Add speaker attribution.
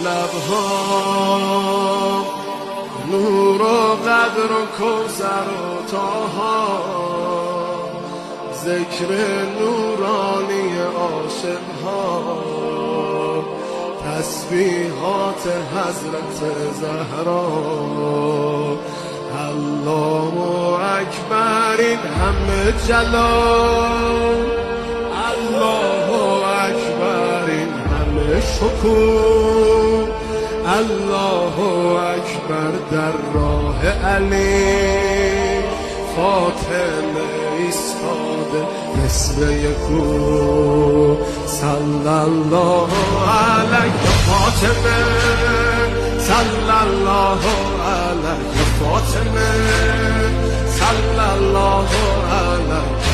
Speaker 1: لبها نور و قدر و کوثر و طاها ذکر نورانی عاشقها تسبیحات حضرت زهرا الله اکبر این همه جلال الله اکبر این همه شکوه الله اکبر در راه علی فاطمه ایستاده مثل یکو صلی الله علیک فاطمه صلی الله علیک فاطمه صلی الله علیک